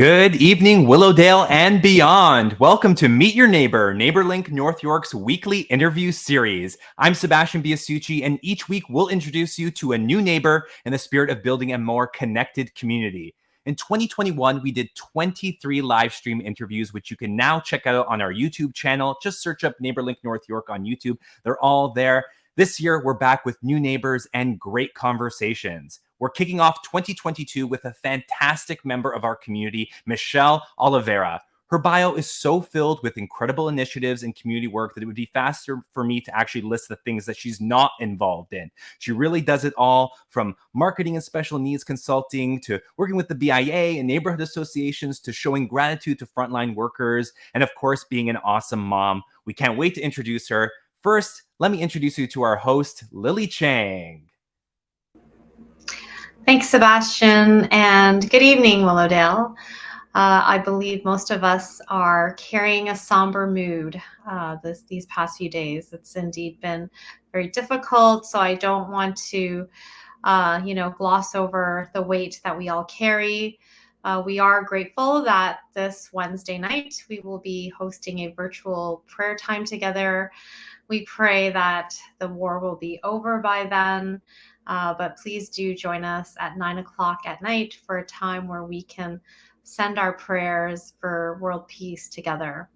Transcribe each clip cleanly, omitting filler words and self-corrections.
Good evening, Willowdale and beyond. Welcome to Meet Your Neighbor, NeighborLink North York's weekly interview series. I'm Sebastian Biasucci, and each week we'll introduce you to a new neighbor in the spirit of building a more connected community. In 2021, we did 23 live stream interviews, which you can now check out on our YouTube channel. Just search up NeighborLink North York on YouTube. They're all there. This year, we're back with new neighbors and great conversations. We're kicking off 2022 with a fantastic member of our community, Michelle Oliveira. Her bio is so filled with incredible initiatives and community work that it would be faster for me to actually list the things that she's not involved in. She really does it all, from marketing and special needs consulting to working with the BIA and neighborhood associations to showing gratitude to frontline workers, and of course, being an awesome mom. We can't wait to introduce her. First, let me introduce you to our host, Lily Cheng. Thanks, Sebastian, and good evening, Willowdale. I believe most of us are carrying a somber mood these past few days. It's indeed been very difficult, so I don't want to, gloss over the weight that we all carry. We are grateful that this Wednesday night we will be hosting a virtual prayer time together. We pray that the war will be over by then. But please do join us at 9 o'clock at night for a time where we can send our prayers for world peace together.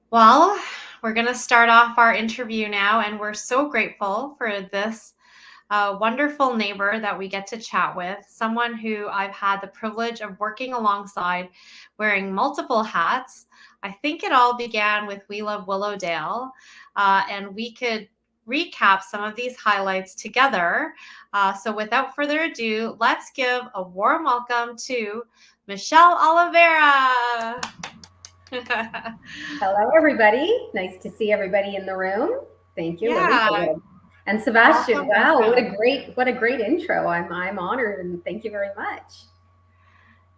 Well, we're going to start off our interview now, and we're so grateful for this wonderful neighbor that we get to chat with, someone who I've had the privilege of working alongside, wearing multiple hats. I think it all began with We Love Willowdale, and we could recap some of these highlights together. So without further ado, let's give a warm welcome to Michelle Oliveira. Hello, everybody. Nice to see everybody in the room. Thank you, Lily. And Sebastian, wow, what a great intro. I'm honored, and thank you very much.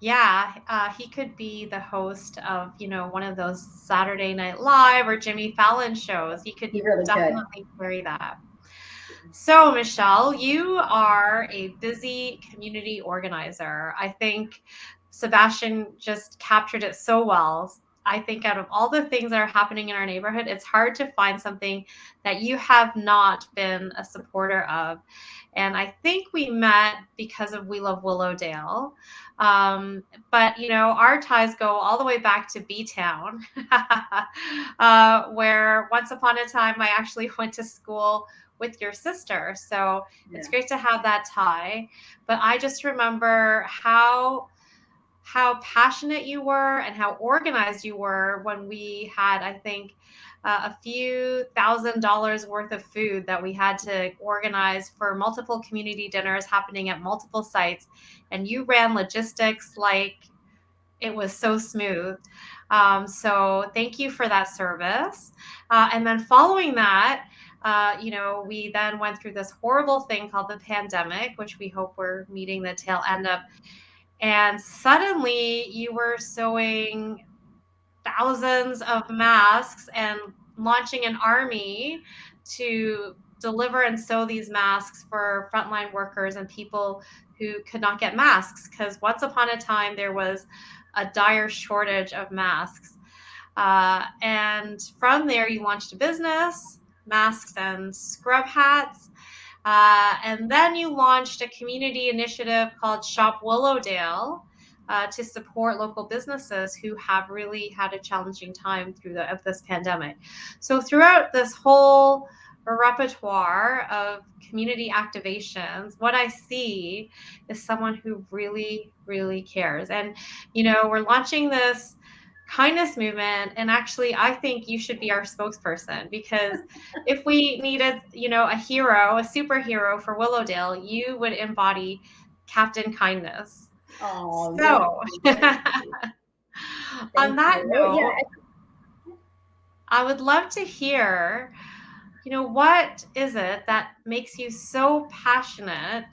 Yeah, he could be the host of, one of those Saturday Night Live or Jimmy Fallon shows. He really definitely carry that. So, Michelle, you are a busy community organizer. I think Sebastian just captured it so well. I think out of all the things that are happening in our neighborhood, it's hard to find something that you have not been a supporter of. And I think we met because of We Love Willowdale. But, our ties go all the way back to B-Town, where once upon a time I actually went to school with your sister. So It's great to have that tie. But I just remember how passionate you were and how organized you were when we had, I think, a few $1,000s worth of food that we had to organize for multiple community dinners happening at multiple sites. And you ran logistics like it was so smooth. So thank you for that service. And then following that, we then went through this horrible thing called the pandemic, which we hope we're meeting the tail end of. And suddenly you were sewing thousands of masks and launching an army to deliver and sew these masks for frontline workers and people who could not get masks, because once upon a time there was a dire shortage of masks. And from there you launched a business, masks and scrub hats. And then you launched a community initiative called Shop Willowdale to support local businesses who have really had a challenging time through this pandemic. So throughout this whole repertoire of community activations, what I see is someone who really, really cares. And, we're launching this kindness movement, and actually I think you should be our spokesperson, because if we needed a hero, a superhero for Willowdale, you would embody Captain Kindness. Oh, so on that note, I would love to hear, what is it that makes you so passionate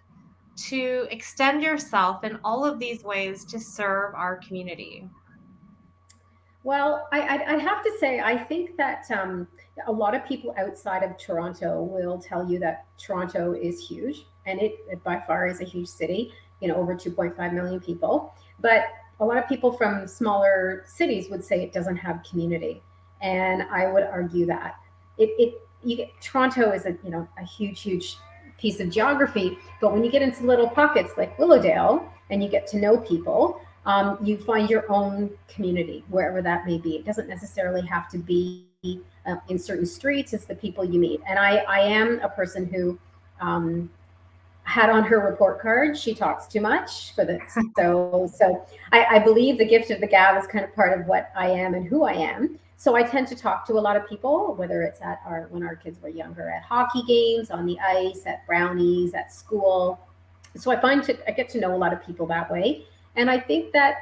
to extend yourself in all of these ways to serve our community? Well, I'd have to say, I think that a lot of people outside of Toronto will tell you that Toronto is huge, and it by far is a huge city, over 2.5 million people. But a lot of people from smaller cities would say it doesn't have community, and I would argue that Toronto is a huge piece of geography, but when you get into little pockets like Willowdale and you get to know people, you find your own community wherever that may be. It doesn't necessarily have to be in certain streets. It's the people you meet. And I am a person who had on her report card, she talks too much for this. So I believe the gift of the gab is kind of part of what I am and who I am. So I tend to talk to a lot of people, whether it's when our kids were younger, at hockey games, on the ice, at brownies, at school. So I get to know a lot of people that way. And I think that,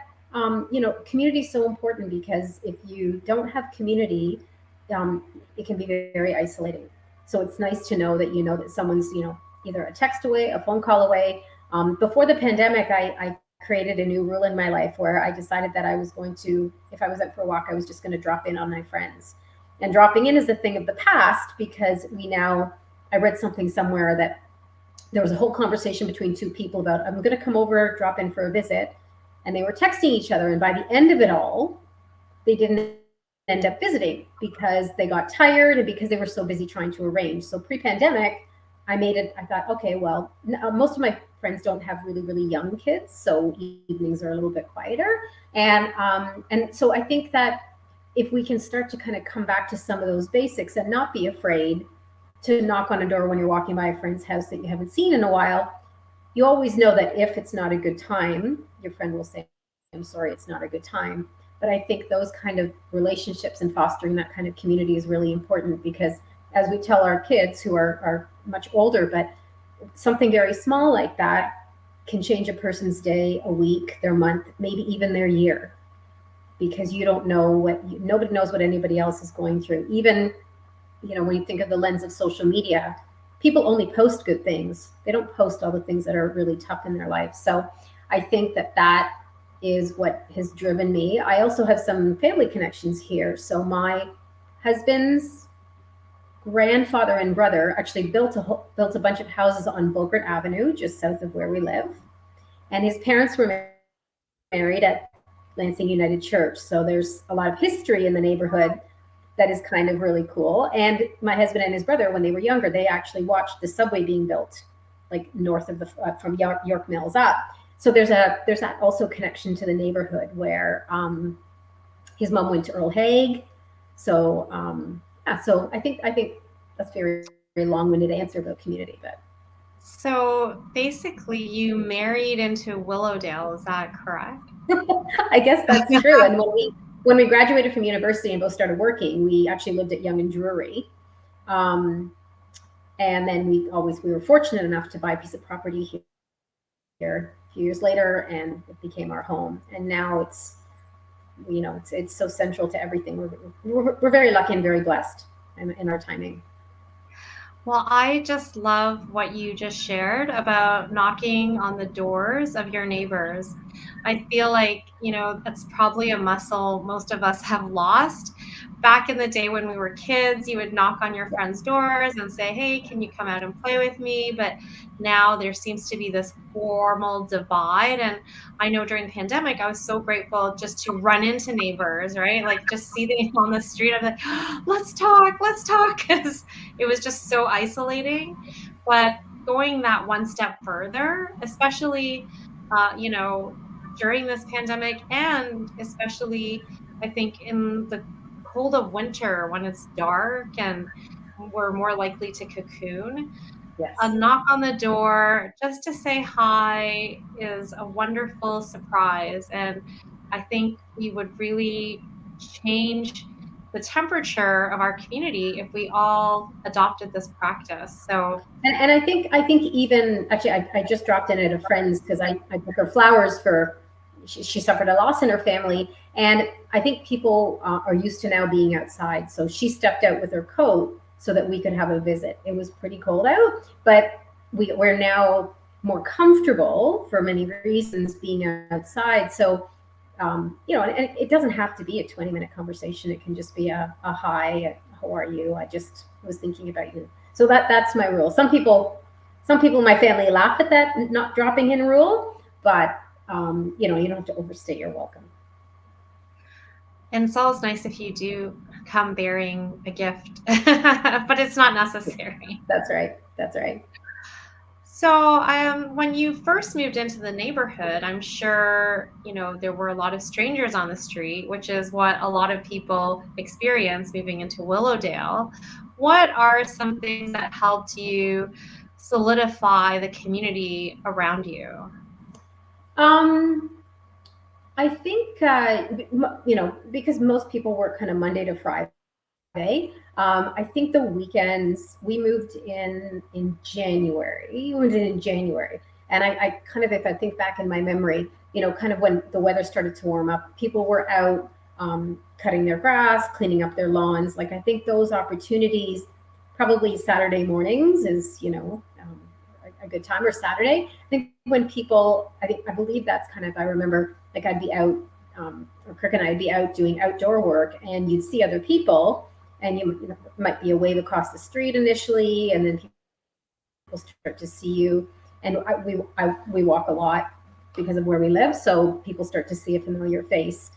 community is so important, because if you don't have community, it can be very isolating. So it's nice to know that someone's, either a text away, a phone call away. Before the pandemic, I created a new rule in my life where I decided that I was going to, if I was out for a walk, I was just going to drop in on my friends. And dropping in is a thing of the past, because I read something somewhere that there was a whole conversation between two people about, I'm going to come over, drop in for a visit. And they were texting each other. And by the end of it all, they didn't end up visiting because they got tired and because they were so busy trying to arrange. So pre-pandemic, I thought, okay, well, most of my friends don't have really, really young kids, so evenings are a little bit quieter. And so I think that if we can start to kind of come back to some of those basics and not be afraid to knock on a door when you're walking by a friend's house that you haven't seen in a while, you always know that if it's not a good time, your friend will say, I'm sorry, it's not a good time. But I think those kind of relationships and fostering that kind of community is really important, because as we tell our kids who are much older, but something very small like that can change a person's day, a week, their month, maybe even their year, because you don't know nobody knows what anybody else is going through. Even, when you think of the lens of social media, people only post good things. They don't post all the things that are really tough in their life. So I think that is what has driven me. I also have some family connections here. So my husband's grandfather and brother actually built a bunch of houses on Beaufort Avenue, just south of where we live. And his parents were married at Lansing United Church. So there's a lot of history in the neighborhood that is kind of really cool. And my husband and his brother, when they were younger, they actually watched the subway being built, like north of from York Mills up. So there's that also connection to the neighborhood where his mom went to Earl Haig. So so I think that's very, very long-winded answer about community, but. So basically, you married into Willowdale, is that correct? I guess that's true. And when we graduated from university and both started working, we actually lived at Yonge and Drury. And then we were fortunate enough to buy a piece of property here a few years later, and it became our home. And now it's so central to everything. We're very lucky and very blessed in our timing. Well, I just love what you just shared about knocking on the doors of your neighbors. I feel like, that's probably a muscle most of us have lost. Back in the day when we were kids, you would knock on your friends' doors and say, hey, can you come out and play with me? But now there seems to be this formal divide. And I know during the pandemic, I was so grateful just to run into neighbors, right? Like just see them on the street. I'm like, let's talk, because it was just so isolating. But going that one step further, especially, during this pandemic, and especially, I think, in the cold of winter when it's dark and we're more likely to cocoon. Yes. A knock on the door just to say hi is a wonderful surprise. And I think we would really change the temperature of our community if we all adopted this practice. So, and I think even actually, I just dropped in at a friend's because I took her flowers for. She suffered a loss in her family, and I think people are used to now being outside. So she stepped out with her coat so that we could have a visit. It was pretty cold out, but we're now more comfortable for many reasons being outside. So, and it doesn't have to be a 20-minute conversation. It can just be a hi, how are you? I just was thinking about you. So that's my rule. Some people in my family laugh at that not dropping in rule, but you know, you don't have to overstay your welcome. And it's always nice if you do come bearing a gift, but it's not necessary. That's right. That's right. So, when you first moved into the neighborhood, I'm sure, you know, there were a lot of strangers on the street, which is what a lot of people experience moving into Willowdale. What are some things that helped you solidify the community around you? Um, I think, you know, because most people work kind of Monday to Friday. I think the weekends we moved in January. We moved in January, and I kind of, if I think back in my memory, you know, kind of when the weather started to warm up, people were out cutting their grass, cleaning up their lawns. Like I think those opportunities, probably Saturday mornings is, you know, a good time, or Saturday. I think when people, I believe that's kind of, I remember like I'd be out, or Kirk and I'd be out doing outdoor work, and you'd see other people, and you might be a wave across the street initially, and then people start to see you. And we walk a lot because of where we live, so people start to see a familiar face.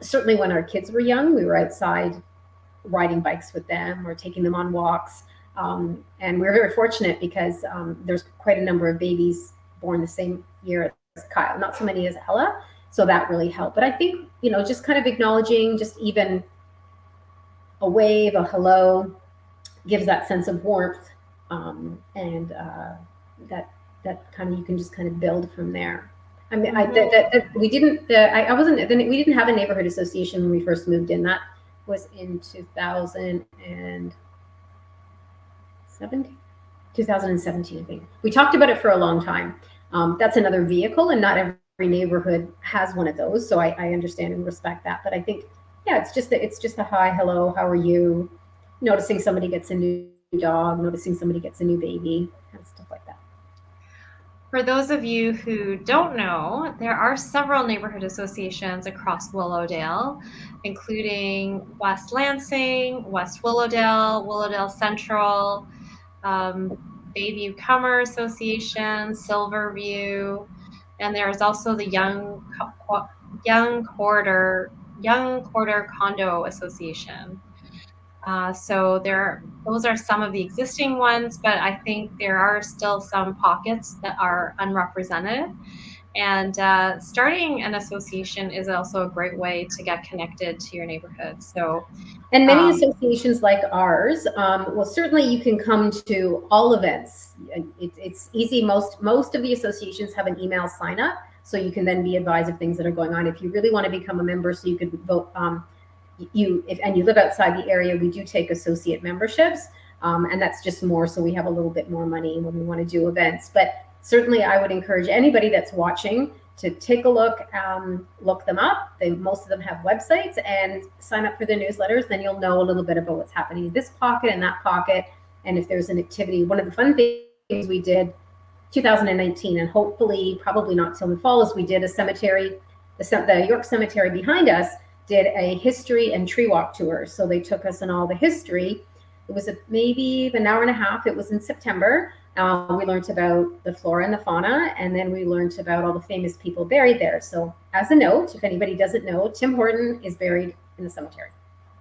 Certainly, when our kids were young, we were outside riding bikes with them or taking them on walks. And we're very fortunate because there's quite a number of babies born the same year as Kyle, not so many as Ella. So that really helped. But I think, you know, just kind of acknowledging, just even a wave, a hello, gives that sense of warmth, and that kind of, you can just kind of build from there. I mean, we didn't. I wasn't. We didn't have a neighborhood association when we first moved in. That was in 2017. I think we talked about it for a long time. That's another vehicle, and not every neighborhood has one of those. So I understand and respect that. But I think, yeah, it's just a hi, hello, how are you? Noticing somebody gets a new dog, noticing somebody gets a new baby, kind of stuff like that. For those of you who don't know, there are several neighborhood associations across Willowdale, including West Lansing, West Willowdale, Willowdale Central, Bayview Comer Association, Silverview, and there is also the Young Quarter Condo Association. So those are some of the existing ones, but I think there are still some pockets that are unrepresented. And starting an association is also a great way to get connected to your neighborhood. So, and many associations like ours, well, certainly you can come to all events. It's easy. Most of the associations have an email sign up, so you can then be advised of things that are going on. If you really want to become a member, so you could vote. If you live outside the area, we do take associate memberships, and that's just more, so we have a little bit more money when we want to do events. But certainly I would encourage anybody that's watching to take a look, look them up. Most of them have websites, and sign up for their newsletters. Then you'll know a little bit about what's happening in this pocket and that pocket, and if there's an activity. One of the fun things we did 2019, and hopefully probably not till the fall, is we did a cemetery, the York Cemetery behind us did a history and tree walk tour. So they took us in all the history. It was maybe an hour and a half. It was in September. We learned about the flora and the fauna, and then we learned about all the famous people buried there. So as a note, if anybody doesn't know, Tim Horton is buried in the cemetery.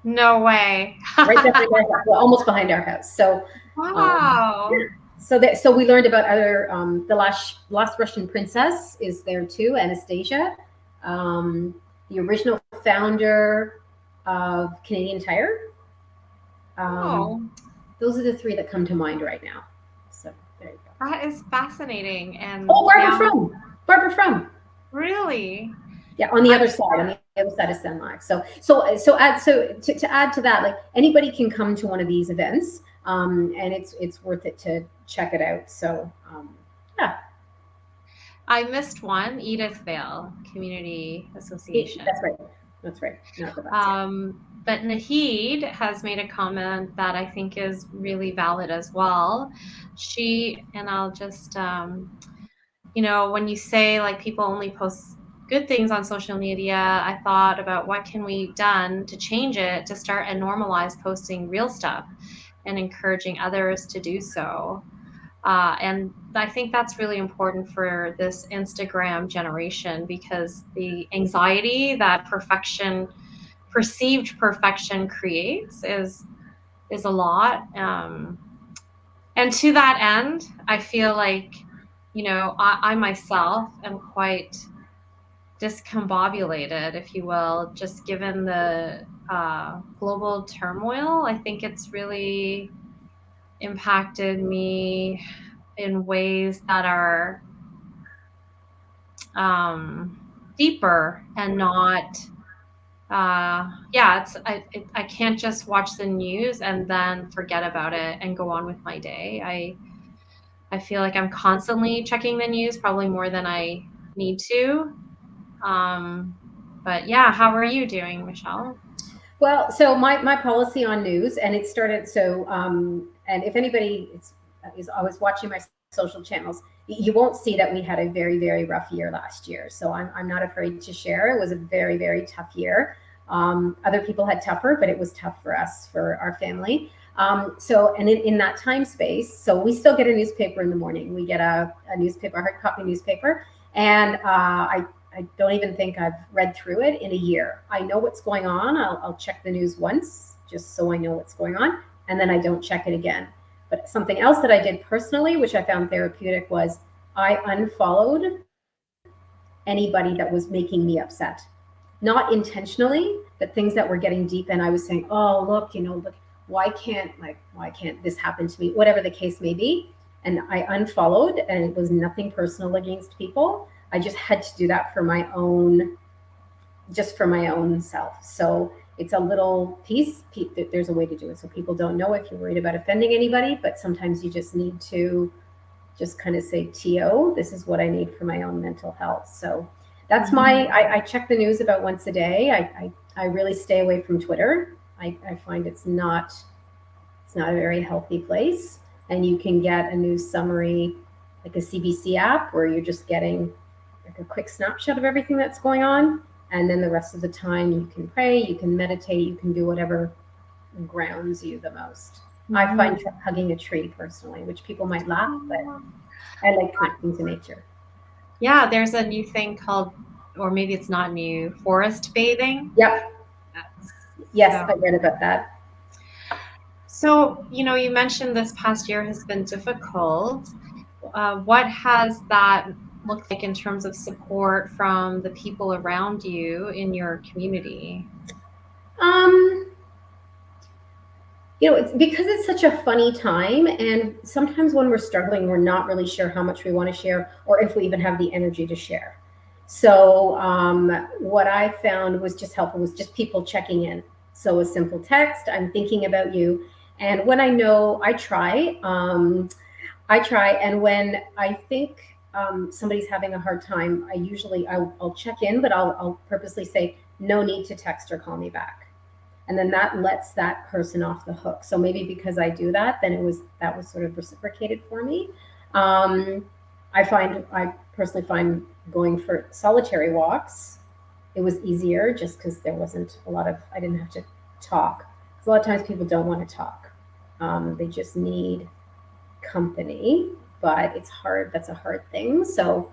No way. Right behind our house, well, almost behind our house. So wow. So we learned about other, the last Russian princess is there too, Anastasia. The original founder of Canadian Tire. Those are the three that come to mind right now. So there you go. That is fascinating. And Barbara Frum. Really? Yeah, on the other side of Senlac. So to add to that, like anybody can come to one of these events, and it's worth it to check it out. So yeah. I missed one, Edithvale Community Association. That's right. But Nahid has made a comment that I think is really valid as well. I'll just, when you say like people only post good things on social media, I thought about what can we done to change it, to start and normalize posting real stuff and encouraging others to do so. And I think that's really important for this Instagram generation, because the anxiety that perceived perfection creates is a lot. And to that end, I feel like, I myself am quite discombobulated, if you will, just given the global turmoil. I think it's really impacted me in ways that are deeper and not. I can't just watch the news and then forget about it and go on with my day. I feel like I'm constantly checking the news, probably more than I need to. But yeah, how are you doing, Michelle? Well, so my policy on news, and it started so, and if anybody is always watching my social channels, you won't see that we had a very, very rough year last year. So I'm not afraid to share. It was a very, very tough year. Other people had tougher, but it was tough for us, for our family. So, and in that time space, so we still get a newspaper in the morning. We get a newspaper, a hard copy newspaper, and I don't even think I've read through it in a year. I know what's going on. I'll check the news once just so I know what's going on, and then I don't check it again. But something else that I did personally, which I found therapeutic, was I unfollowed anybody that was making me upset. Not intentionally, but things that were getting deep, and I was saying, "Oh, look, look, why can't this happen to me?" Whatever the case may be, and I unfollowed, and it was nothing personal against people. I just had to do that for my own, just for my own self. So it's a little piece. There's a way to do it so people don't know if you're worried about offending anybody, but sometimes you just need to just kind of say, "To, this is what I need for my own mental health." So that's I check the news about once a day. I really stay away from Twitter. I find it's not a very healthy place. And you can get a news summary like a CBC app where you're just getting like a quick snapshot of everything that's going on. And then the rest of the time you can pray, you can meditate, you can do whatever grounds you the most. I find hugging a tree personally, which people might laugh, but I like connecting to nature. Yeah, there's a new thing called, or maybe it's not new, forest bathing. Yep. Yes, I read about that. So, you mentioned this past year has been difficult. What has that looked like in terms of support from the people around you in your community? It's because it's such a funny time, and sometimes when we're struggling, we're not really sure how much we want to share or if we even have the energy to share. So what I found was just helpful was just people checking in. So a simple text, "I'm thinking about you." And when I know, I try, and when I think somebody's having a hard time, I'll check in, but I'll purposely say, "No need to text or call me back." And then that lets that person off the hook. So maybe because I do that, then that was sort of reciprocated for me. I personally find going for solitary walks, it was easier just because there wasn't I didn't have to talk. Because a lot of times people don't want to talk. They just need company, but it's hard. That's a hard thing. So,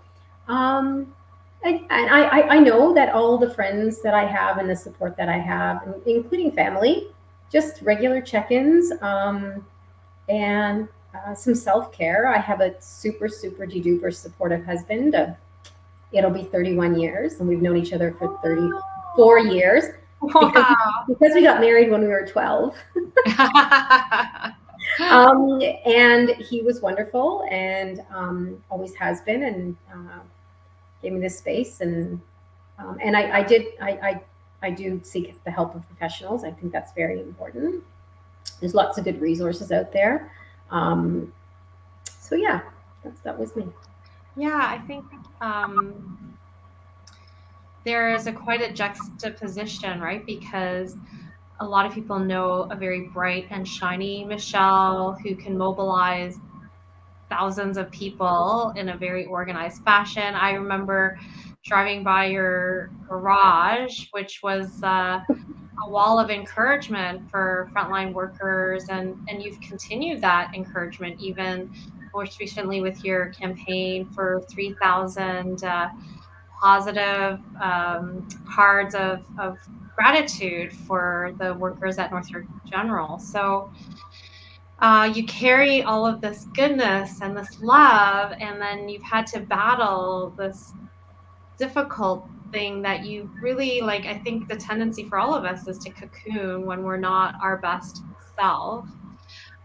I know that all the friends that I have and the support that I have, including family, just regular check-ins, and some self-care. I have a super, super de-duper supportive husband. It'll be 31 years, and we've known each other for 34 years. Wow. Because we got married when we were 12. And he was wonderful, and always has been, and gave me this space, and I do seek the help of professionals. I think that's very important. There's lots of good resources out there. So yeah, that was me. Yeah, I think there is quite a juxtaposition, right? Because a lot of people know a very bright and shiny Michelle who can mobilize thousands of people in a very organized fashion. I remember driving by your garage, which was a wall of encouragement for frontline workers, and you've continued that encouragement even most recently with your campaign for 3,000 positive cards of gratitude for the workers at North York General. So you carry all of this goodness and this love, and then you've had to battle this difficult thing that you really like. I think the tendency for all of us is to cocoon when we're not our best self.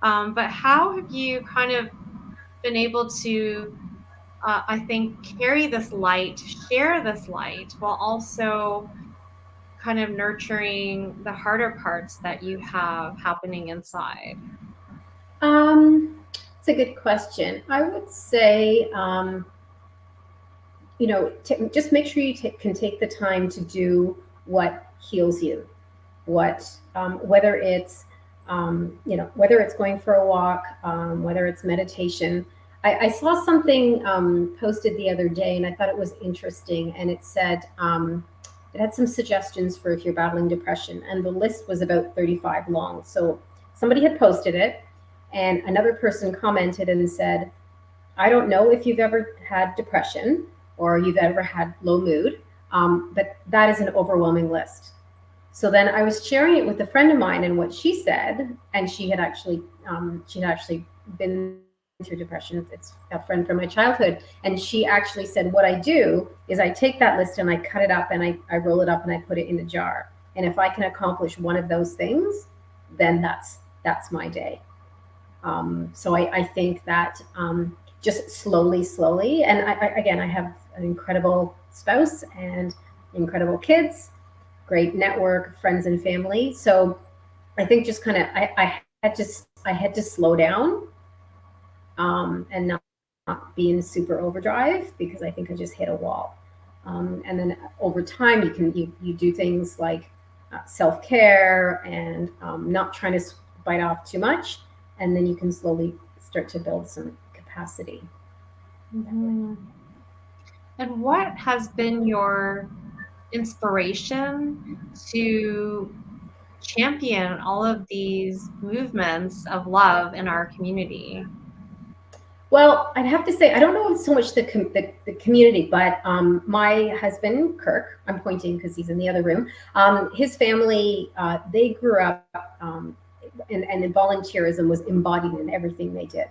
But how have you kind of been able to, I think, carry this light, share this light, while also kind of nurturing the harder parts that you have happening inside? It's a good question. I would say, just make sure you can take the time to do what heals you. Whether it's, whether it's going for a walk, whether it's meditation. I saw something posted the other day, and I thought it was interesting. And it said, it had some suggestions for if you're battling depression, and the list was about 35 long. So somebody had posted it, and another person commented and said, I don't know if you've ever had depression or you've ever had low mood, but that is an overwhelming list. So then I was sharing it with a friend of mine, and what she said, and she'd actually been through depression. It's a friend from my childhood, and she actually said, what I do is I take that list and I cut it up and I roll it up and I put it in a jar. And if I can accomplish one of those things, then that's my day. So I think that just slowly, and I have an incredible spouse and incredible kids, great network, friends and family. So I think just kind of I had to slow down and not be in super overdrive, because I think I just hit a wall. And then over time, you do things like self-care and not trying to bite off too much, and then you can slowly start to build some capacity. Mm-hmm. And what has been your inspiration to champion all of these movements of love in our community? Well, I'd have to say, I don't know so much the community, but my husband, Kirk, I'm pointing because he's in the other room, his family, they grew up, and volunteerism was embodied in everything they did.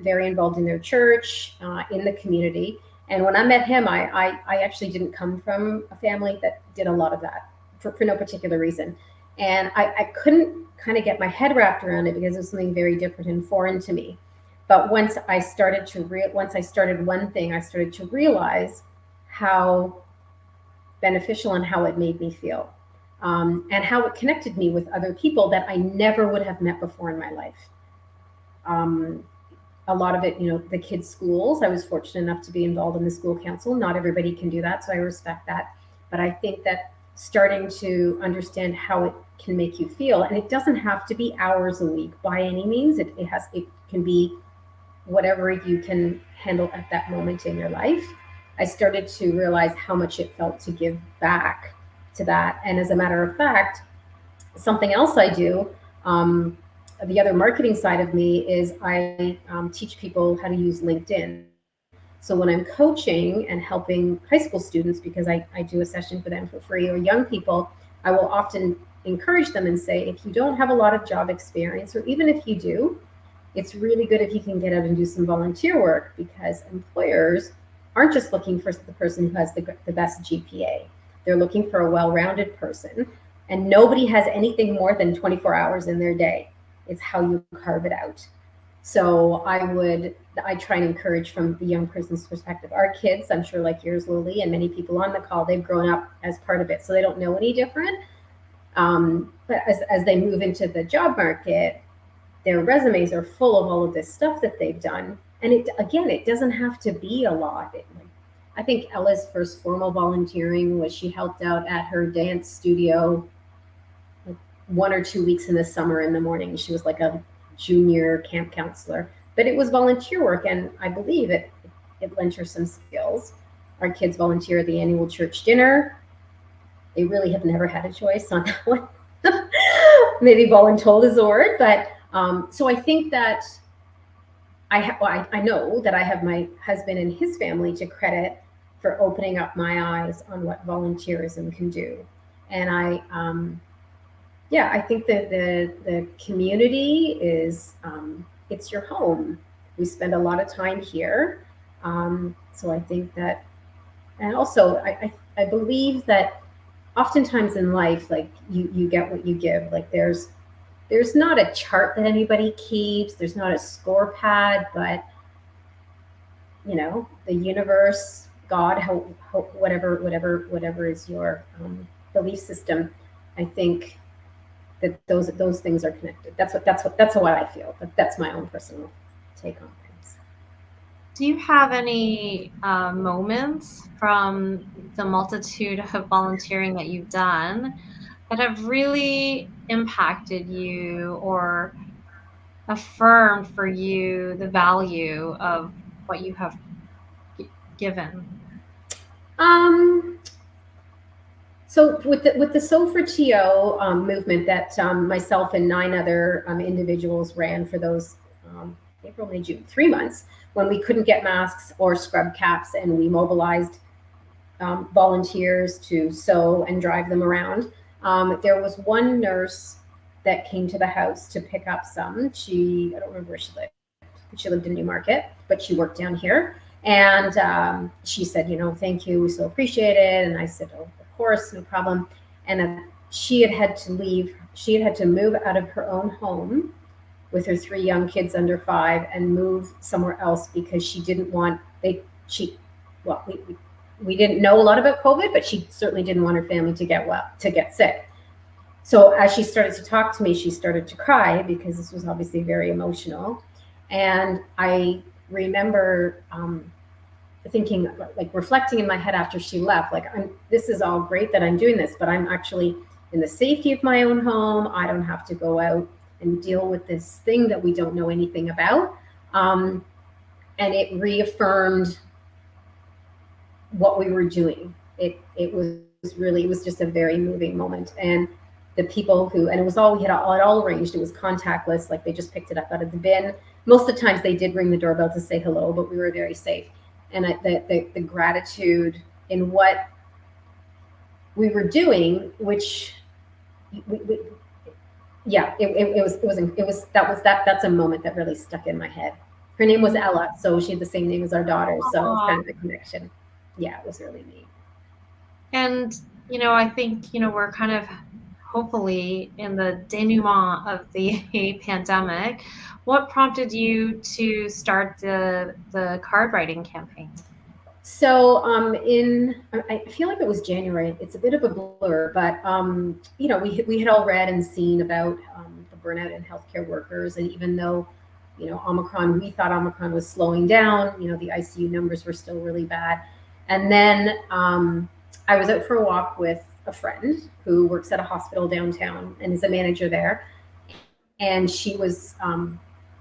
Very involved in their church, in the community. And when I met him, I actually didn't come from a family that did a lot of that for no particular reason. And I couldn't kind of get my head wrapped around it because it was something very different and foreign to me. But once I started one thing, I started to realize how beneficial and how it made me feel, and how it connected me with other people that I never would have met before in my life. A lot of it, the kids' schools. I was fortunate enough to be involved in the school council. Not everybody can do that, so I respect that. But I think that starting to understand how it can make you feel, and it doesn't have to be hours a week by any means. It can be whatever you can handle at that moment in your life. I started to realize how much it felt to give back to that. And as a matter of fact, something else I do, the other marketing side of me, is I teach people how to use LinkedIn. So when I'm coaching and helping high school students, because I do a session for them for free, or young people, I will often encourage them and say, if you don't have a lot of job experience, or even if you do, it's really good if you can get out and do some volunteer work, because employers aren't just looking for the person who has the best GPA. They're looking for a well-rounded person, and nobody has anything more than 24 hours in their day. It's how you carve it out. So I try and encourage from the young person's perspective. Our kids, I'm sure like yours, Lily, and many people on the call, they've grown up as part of it, so they don't know any different. But as they move into the job market, their resumes are full of all of this stuff that they've done. And it doesn't have to be a lot. I think Ella's first formal volunteering was she helped out at her dance studio like 1 or 2 weeks in the summer in the morning. She was like a junior camp counselor, but it was volunteer work. And I believe it lent her some skills. Our kids volunteer at the annual church dinner. They really have never had a choice on that one. Maybe voluntold is the word, but so I think that I know that I have my husband and his family to credit for opening up my eyes on what volunteerism can do. And I think that the community is, it's your home. We spend a lot of time here. So I think that, and also I believe that oftentimes in life, like you get what you give. Like there's not a chart that anybody keeps. There's not a score pad, but the universe, God, whatever is your belief system. I think that those things are connected. That's what I feel. But that's my own personal take on things. Do you have any moments from the multitude of volunteering that you've done that have really impacted you or affirmed for you the value of what you have given? So with the Sow for TO movement that myself and 9 other individuals ran for those April, May, June, 3 months, when we couldn't get masks or scrub caps, and we mobilized volunteers to sew and drive them around. There was one nurse that came to the house to pick up some. I don't remember where she lived. She lived in Newmarket, but she worked down here. And she said, thank you, we so appreciate it. And I said, oh, of course, no problem. And she had to leave. She had to move out of her own home with her 3 young kids under 5 and move somewhere else because she didn't want, we didn't know a lot about COVID, but she certainly didn't want her family to get sick. So as she started to talk to me, she started to cry because this was obviously very emotional. And I remember thinking, like reflecting in my head after she left, like, this is all great that I'm doing this, but I'm actually in the safety of my own home. I don't have to go out and deal with this thing that we don't know anything about. And it reaffirmed what we were doing. It was just a very moving moment. And the people and it had all arranged. It was contactless, like they just picked it up out of the bin. Most of the times they did ring the doorbell to say hello, but we were very safe. And the gratitude in what we were doing, which that's a moment that really stuck in my head. Her name was Ella, so she had the same name as our daughter. So it was kind of a connection. Yeah, it was really neat. And, I think, we're kind of hopefully in the denouement of the pandemic. What prompted you to start the card writing campaign? So I feel like it was January. It's a bit of a blur, but we had all read and seen about the burnout in healthcare workers, and even though Omicron, we thought Omicron was slowing down. The ICU numbers were still really bad. And then I was out for a walk with a friend who works at a hospital downtown and is a manager there. And she was,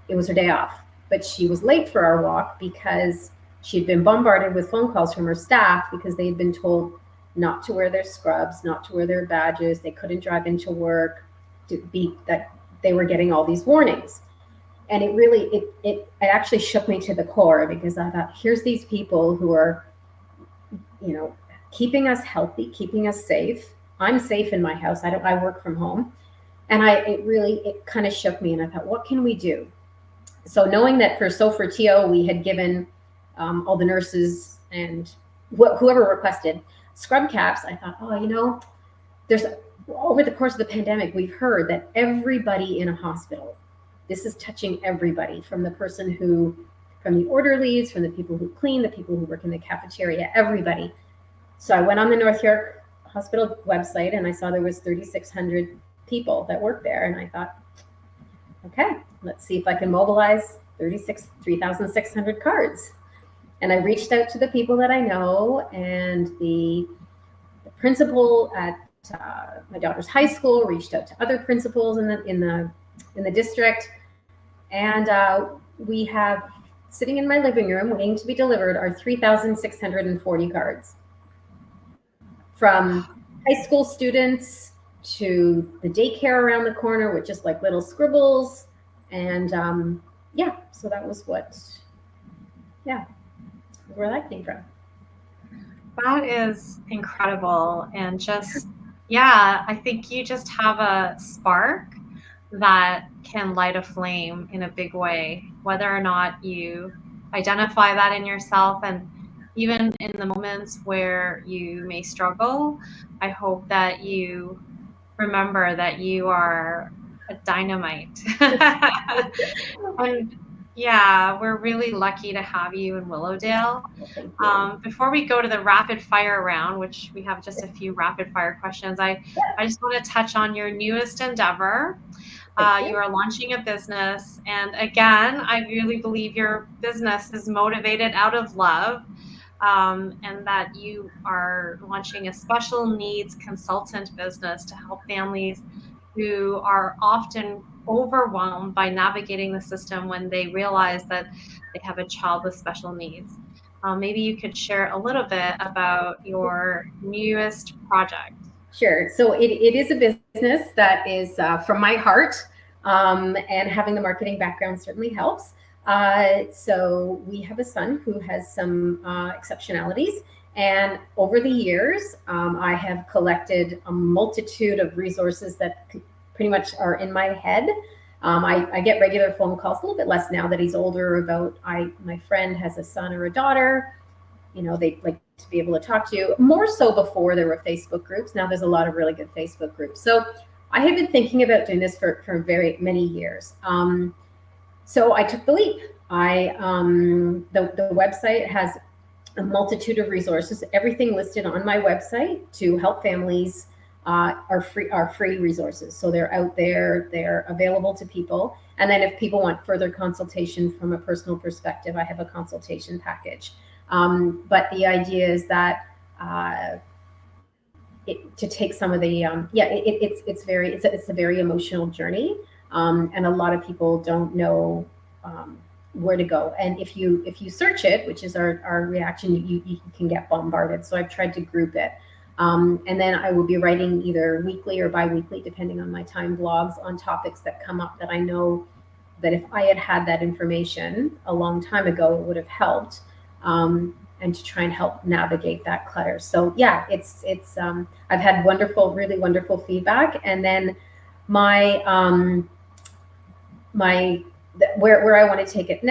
it was her day off, but she was late for our walk because she'd been bombarded with phone calls from her staff because they had been told not to wear their scrubs, not to wear their badges. They couldn't drive into work, that they were getting all these warnings. And it really, it actually shook me to the core, because I thought, here's these people who are, keeping us healthy, keeping us safe. I'm safe in my house. I work from home. And it kind of shook me. And I thought, what can we do? So knowing that for Sow for TO, we had given all the nurses and whoever requested scrub caps, I thought, there's, over the course of the pandemic, we've heard that everybody in a hospital, this is touching everybody, from the orderlies, from the people who clean, the people who work in the cafeteria, everybody. So I went on the North York Hospital website and I saw there was 3,600 people that work there. And I thought, okay, let's see if I can mobilize 3,600 cards. And I reached out to the people that I know, and the principal at my daughter's high school reached out to other principals in the district. And we have, sitting in my living room waiting to be delivered, are 3,640 cards. From high school students to the daycare around the corner with just like little scribbles. And yeah, so that was what, yeah, where that came from. That is incredible. And just, yeah, I think you just have a spark that can light a flame in a big way, whether or not you identify that in yourself. And even in the moments where you may struggle, I hope that you remember that you are a dynamite. And yeah, we're really lucky to have you in Willowdale. Well, thank you. Before we go to the rapid fire round, which we have just a few rapid fire questions, I just want to touch on your newest endeavor. Thank You you. are launching a business. And again, I really believe your business is motivated out of love, and that you are launching a special needs consultant business to help families who are often overwhelmed by navigating the system when they realize that they have a child with special needs. Maybe you could share a little bit about your newest project. Sure. So it is a business that is from my heart, and having the marketing background certainly helps. So we have a son who has some exceptionalities. And over the years, I have collected a multitude of resources that pretty much are in my head. I get regular phone calls, a little bit less now that he's older, about my friend has a son or a daughter. You know, they like to be able to talk to you. More so before there were Facebook groups. Now there's a lot of really good Facebook groups. So I had been thinking about doing this for very many years. So I took the leap. The website has a multitude of resources. Everything listed on my website to help families are free resources. So they're out there, they're available to people. And then if people want further consultation from a personal perspective, I have a consultation package. But the idea is that to take some of the it's a very emotional journey, and a lot of people don't know where to go. And if you search it, which is our reaction, you can get bombarded. So I've tried to group it. And then I will be writing either weekly or bi-weekly, depending on my time, blogs on topics that come up that I know that if I had that information a long time ago, it would have helped. And to try and help navigate that clutter. So yeah, it's I've had really wonderful feedback. And then my where I want to take it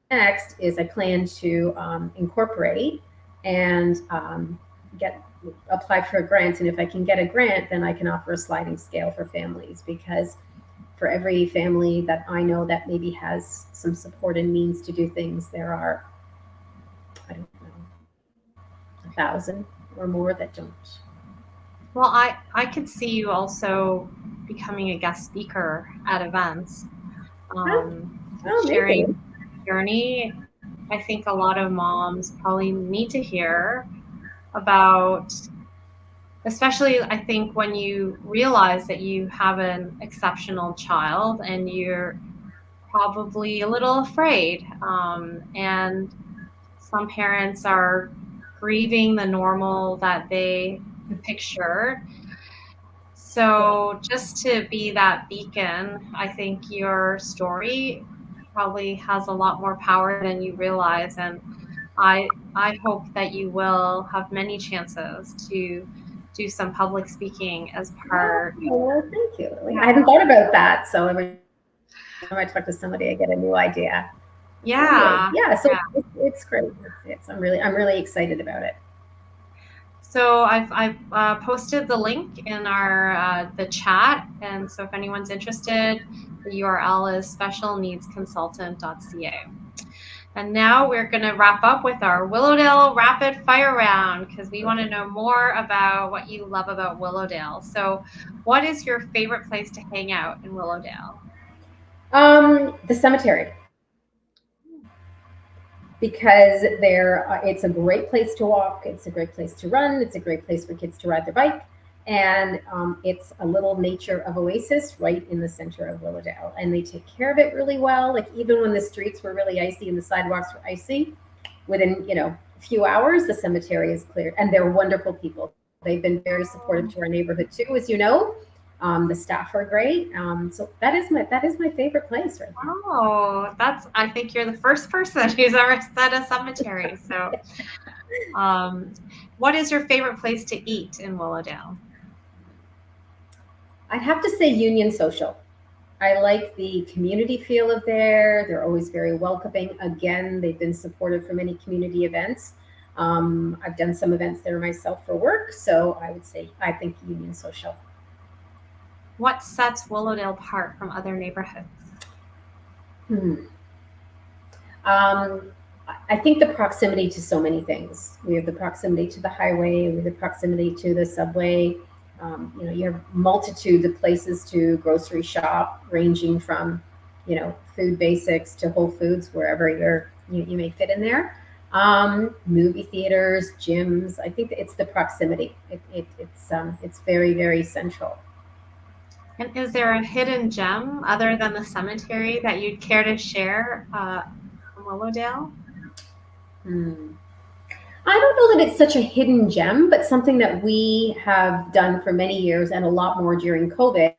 next is I plan to incorporate and apply for a grant. And if I can get a grant, then I can offer a sliding scale for families, because for every family that I know that maybe has some support and means to do things, there are, I don't know, 1,000 or more that don't. Well, I could see you also becoming a guest speaker at events, sharing your journey. I think a lot of moms probably need to hear about, especially I think when you realize that you have an exceptional child and you're probably a little afraid. And some parents are grieving the normal that they pictured. So just to be that beacon, I think your story probably has a lot more power than you realize. And I hope that you will have many chances to do some public speaking as part. Well, thank you. I hadn't thought about that. So every time I talk to somebody, I get a new idea. Yeah. So it's great. I'm really excited about it. So I've posted the link in our the chat, and so if anyone's interested, the URL is specialneedsconsultant.ca. And now we're going to wrap up with our Willowdale rapid fire round, because we want to know more about what you love about Willowdale. So what is your favorite place to hang out in Willowdale? The cemetery. Because it's a great place to walk, it's a great place to run, it's a great place for kids to ride their bike, and it's a little nature of oasis right in the center of Willowdale, and they take care of it really well. Like even when the streets were really icy and the sidewalks were icy, within a few hours the cemetery is cleared, and they're wonderful people. They've been very supportive to our neighborhood too, as you know. The staff are great. So that is my favorite place right now. Oh, I think you're the first person who's ever said a cemetery. So, what is your favorite place to eat in Willowdale? I'd have to say Union Social. I like the community feel of there. They're always very welcoming. Again, they've been supportive for many community events. I've done some events there myself for work, so I think Union Social. What sets Willowdale apart from other neighborhoods? I think the proximity to so many things. We have the proximity to the highway, we have the proximity to the subway. You have multitudes of places to grocery shop, ranging from, food basics to Whole Foods, wherever you may fit in there. Movie theaters, gyms. I think it's the proximity. It's very, very central. And is there a hidden gem other than the cemetery that you'd care to share from Willowdale? I don't know that it's such a hidden gem, but something that we have done for many years and a lot more during COVID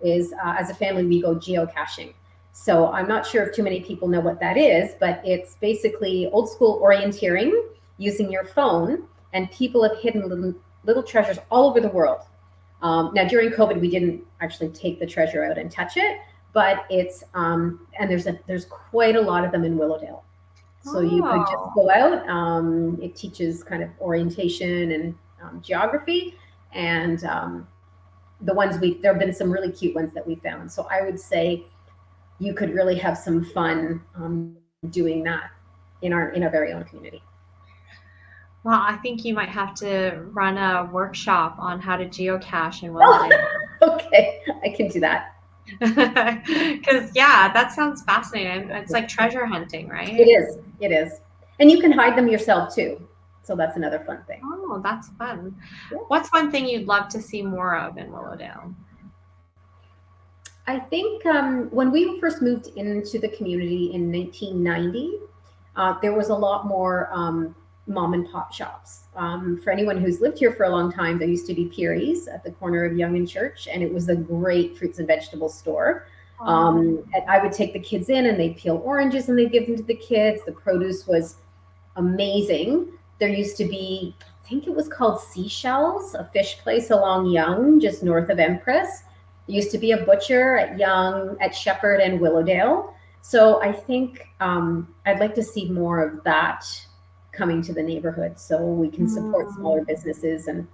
is, as a family, we go geocaching. So I'm not sure if too many people know what that is, but it's basically old school orienteering using your phone, and people have hidden little treasures all over the world. Now during COVID, we didn't actually take the treasure out and touch it, but it's and there's quite a lot of them in Willowdale. So you could just go out. It teaches kind of orientation and geography, and there have been some really cute ones that we found. So I would say you could really have some fun doing that in our very own community. Well, I think you might have to run a workshop on how to geocache in Willowdale. Okay, I can do that. Because that sounds fascinating. It's like treasure hunting, right? It is, and you can hide them yourself too. So that's another fun thing. Oh, that's fun. Yeah. What's one thing you'd love to see more of in Willowdale? I think when we first moved into the community in 1990, there was a lot more mom and pop shops. For anyone who's lived here for a long time, there used to be Peary's at the corner of Yonge and Church, and it was a great fruits and vegetables store. And I would take the kids in, and they'd peel oranges and they'd give them to the kids. The produce was amazing. There used to be, I think it was called Seashells, a fish place along Yonge, just north of Empress. There used to be a butcher at Yonge, at Shepherd and Willowdale. So I think I'd like to see more of that coming to the neighborhood, so we can support smaller businesses, and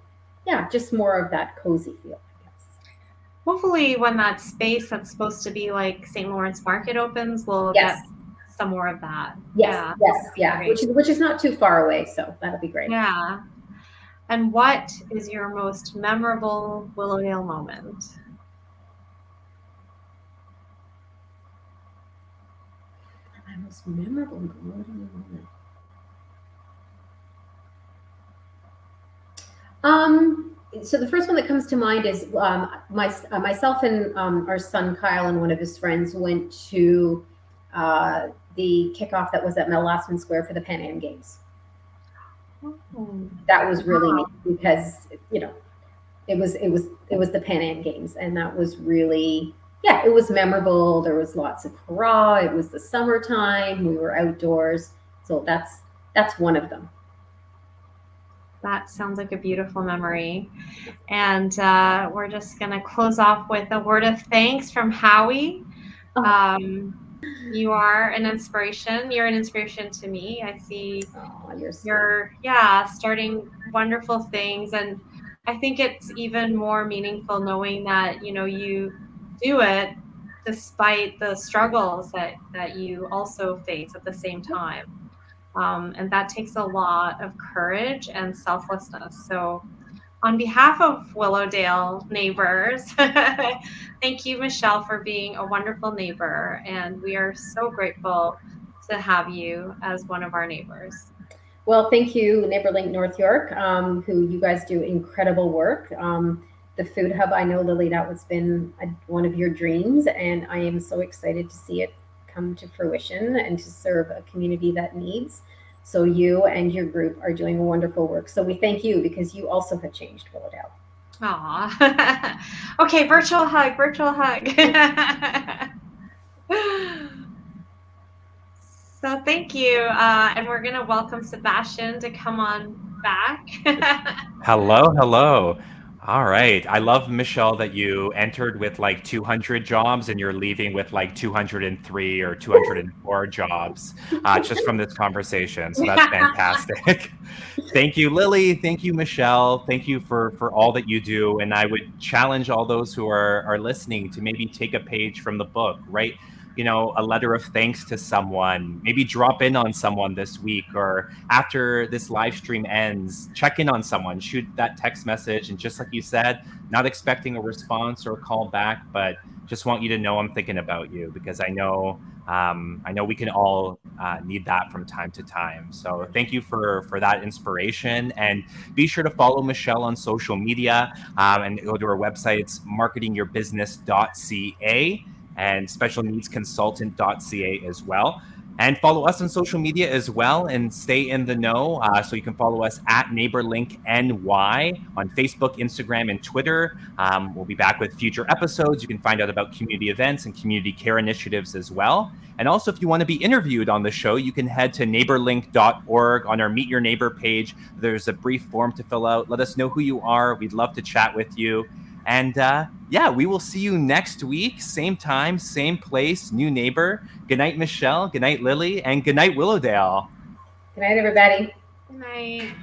just more of that cozy feel, I guess. Hopefully when that space that's supposed to be like St. Lawrence Market opens, we'll get some more of that. Yes, which is not too far away, so that'll be great. Yeah. And what is your most memorable Willowdale moment? My most memorable moment. So the first one that comes to mind is myself and our son Kyle and one of his friends went to the kickoff that was at Mel Lastman Square for the Pan Am Games. That was really neat because it was the Pan Am Games, and that was really it was memorable. There was lots of hurrah. It was the summertime. We were outdoors, so that's one of them. That sounds like a beautiful memory. And we're just going to close off with a word of thanks from Howie. You are an inspiration. You're an inspiration to me. I see you're starting wonderful things. And I think it's even more meaningful knowing that, you do it despite the struggles that you also face at the same time. And that takes a lot of courage and selflessness. So on behalf of Willowdale neighbors, thank you, Michelle, for being a wonderful neighbor. And we are so grateful to have you as one of our neighbors. Well, thank you, NeighborLink North York, who you guys do incredible work. The Food Hub, I know, Lily, that was been one of your dreams, and I am so excited to see it come to fruition and to serve a community that needs. So you and your group are doing wonderful work. So we thank you because you also have changed Willowdale. Aw. Okay, virtual hug, virtual hug. So thank you. And we're going to welcome Sebastian to come on back. Hello, hello. All right. I love, Michelle, that you entered with like 200 jobs and you're leaving with like 203 or 204 jobs just from this conversation. So that's fantastic. Thank you, Lily. Thank you, Michelle. Thank you for all that you do. And I would challenge all those who are listening to maybe take a page from the book, write, a letter of thanks to someone, maybe drop in on someone this week, or after this live stream ends, check in on someone, shoot that text message. And just like you said, not expecting a response or a call back, but just want you to know I'm thinking about you, because I know we can all need that from time to time. So thank you for that inspiration, and be sure to follow Michelle on social media and go to her website. It's marketingyourbusiness.ca and specialneedsconsultant.ca as well. And follow us on social media as well and stay in the know. So you can follow us at NeighbourLinkNY on Facebook, Instagram, and Twitter. We'll be back with future episodes. You can find out about community events and community care initiatives as well. And also, if you want to be interviewed on the show, you can head to neighborlink.org on our Meet Your Neighbor page. There's a brief form to fill out. Let us know who you are. We'd love to chat with you. And we will see you next week. Same time, same place, new neighbor. Good night, Michelle. Good night, Lily. And good night, Willowdale. Good night, everybody. Good night.